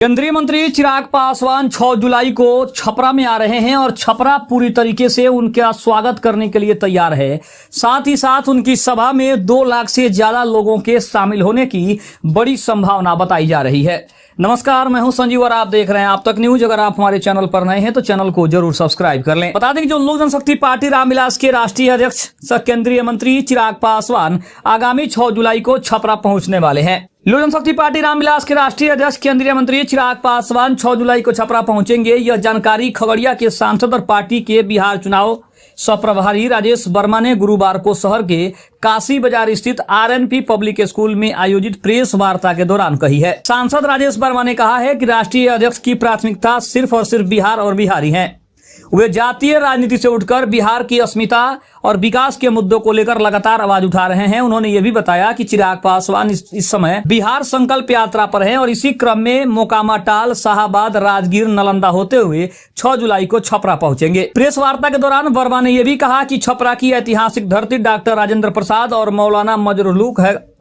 केंद्रीय मंत्री चिराग पासवान 6 जुलाई को छपरा में आ रहे हैं और छपरा पूरी तरीके से उनका स्वागत करने के लिए तैयार है। साथ ही साथ उनकी सभा में 2 लाख से ज्यादा लोगों के शामिल होने की बड़ी संभावना बताई जा रही है। नमस्कार, मैं हूं संजीव और आप देख रहे हैं आप तक न्यूज। अगर आप हमारे चैनल पर नए हैं तो चैनल को जरूर सब्सक्राइब कर लें। बता दें कि जो लोक जनशक्ति पार्टी रामविलास के राष्ट्रीय अध्यक्ष केंद्रीय मंत्री चिराग पासवान आगामी 6 जुलाई को छपरा पहुंचने वाले हैं। लोक जनशक्ति पार्टी रामविलास के राष्ट्रीय अध्यक्ष केंद्रीय मंत्री चिराग पासवान 6 जुलाई को छपरा पहुंचेंगे। यह जानकारी खगड़िया के सांसद और पार्टी के बिहार चुनाव सह-प्रभारी राजेश वर्मा ने गुरुवार को शहर के काशी बाजार स्थित आरएनपी पब्लिक स्कूल में आयोजित प्रेस वार्ता के दौरान कही है। सांसद राजेश वर्मा ने कहा है कि राष्ट्रीय अध्यक्ष की प्राथमिकता सिर्फ और सिर्फ बिहार और बिहारी हैं। वे जातीय राजनीति से उठकर बिहार की अस्मिता और विकास के मुद्दों को लेकर लगातार आवाज उठा रहे हैं। उन्होंने ये भी बताया कि चिराग पासवान इस समय बिहार संकल्प यात्रा पर हैं और इसी क्रम में मोकामा टाल, शाहाबाद, राजगीर, नालंदा होते हुए 6 जुलाई को छपरा पहुंचेंगे। प्रेस वार्ता के दौरान वर्मा ने यह भी कहा कि छपरा की ऐतिहासिक धरती डॉक्टर राजेंद्र प्रसाद और मौलाना मजरूल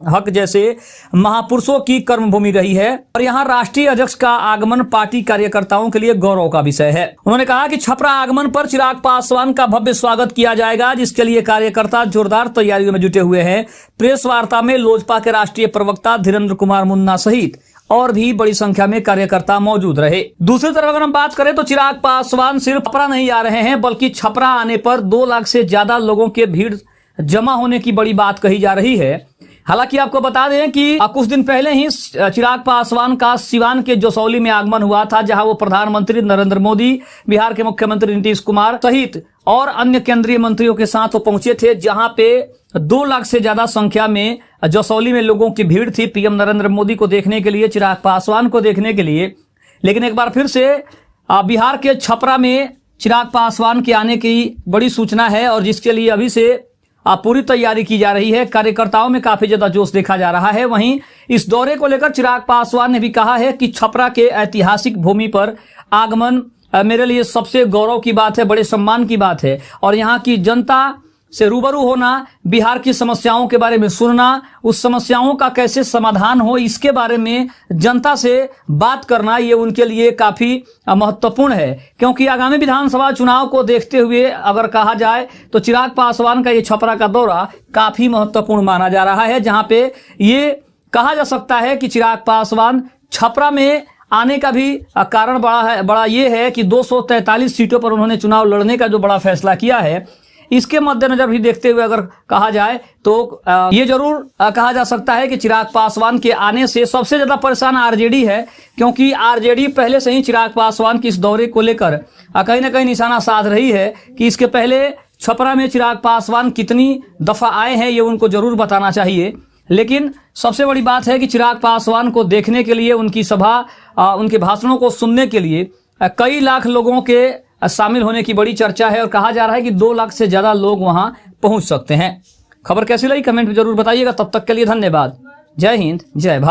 हक जैसे महापुरुषों की कर्मभूमि रही है और यहाँ राष्ट्रीय अध्यक्ष का आगमन पार्टी कार्यकर्ताओं के लिए गौरव का विषय है। उन्होंने कहा कि छपरा आगमन पर चिराग पासवान का भव्य स्वागत किया जाएगा, जिसके लिए कार्यकर्ता जोरदार तैयारियों में जुटे हुए हैं। प्रेस वार्ता में लोजपा के राष्ट्रीय प्रवक्ता धीरेन्द्र कुमार मुन्ना सहित और भी बड़ी संख्या में कार्यकर्ता मौजूद रहे। दूसरी तरफ अगर हम बात करें तो चिराग पासवान सिर्फ छपरा नहीं आ रहे हैं, बल्कि छपरा आने पर 2 लाख से ज्यादा लोगों के भीड़ जमा होने की बड़ी बात कही जा रही है। हालांकि आपको बता दें कि कुछ दिन पहले ही चिराग पासवान का सिवान के जसौली में आगमन हुआ था, जहां वो प्रधानमंत्री नरेंद्र मोदी, बिहार के मुख्यमंत्री नीतीश कुमार सहित और अन्य केंद्रीय मंत्रियों के साथ वो पहुंचे थे, जहां पे 2 लाख से ज्यादा संख्या में जसौली में लोगों की भीड़ थी पीएम नरेंद्र मोदी को देखने के लिए, चिराग पासवान को देखने के लिए। लेकिन एक बार फिर से बिहार के छपरा में चिराग पासवान के आने की बड़ी सूचना है और जिसके लिए अभी से पूरी तैयारी की जा रही है। कार्यकर्ताओं में काफी ज्यादा जोश देखा जा रहा है। वहीं इस दौरे को लेकर चिराग पासवान ने भी कहा है कि छपरा के ऐतिहासिक भूमि पर आगमन मेरे लिए सबसे गौरव की बात है, बड़े सम्मान की बात है और यहाँ की जनता से रूबरू होना, बिहार की समस्याओं के बारे में सुनना, उस समस्याओं का कैसे समाधान हो इसके बारे में जनता से बात करना, ये उनके लिए काफी महत्वपूर्ण है। क्योंकि आगामी विधानसभा चुनाव को देखते हुए अगर कहा जाए तो चिराग पासवान का ये छपरा का दौरा काफी महत्वपूर्ण माना जा रहा है, जहां पे ये कहा जा सकता है कि चिराग पासवान छपरा में आने का भी कारण बड़ा ये है कि 243 सीटों पर उन्होंने चुनाव लड़ने का जो बड़ा फैसला किया है, इसके मद्देनजर भी देखते हुए अगर कहा जाए तो ये जरूर कहा जा सकता है कि चिराग पासवान के आने से सबसे ज्यादा परेशान आरजेडी है, क्योंकि आरजेडी पहले से ही चिराग पासवान की इस दौरे को लेकर कहीं ना कहीं निशाना साध रही है कि इसके पहले छपरा में चिराग पासवान कितनी दफा आए हैं ये उनको जरूर बताना चाहिए। लेकिन सबसे बड़ी बात है कि चिराग पासवान को देखने के लिए, उनकी सभा, उनके भाषणों को सुनने के लिए कई लाख लोगों के शामिल होने की बड़ी चर्चा है और कहा जा रहा है कि 2 लाख से ज्यादा लोग वहां पहुंच सकते हैं। खबर कैसी लगी कमेंट में जरूर बताइएगा। तब तक के लिए धन्यवाद। जय हिंद, जय भारत।